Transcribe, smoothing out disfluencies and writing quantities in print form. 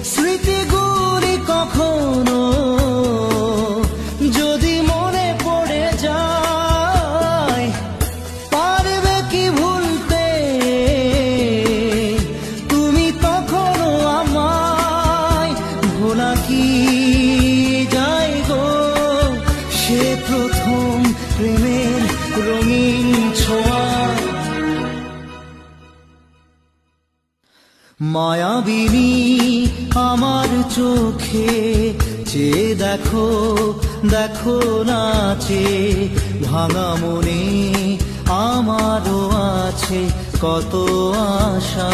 স্মৃতিগুলি কখনো যদি মনে পড়ে যায়, পারবে কি ভুলতে তুমি তখনো আমায়? ভোলা কি যায় গো সে প্রথম প্রেমের রঙিন ছোঁয়া? মায়াবিনী আমার চোখে চেয়ে দেখো, দেখো নাচে ভাঙা মনে আমারও আছে কত আশা।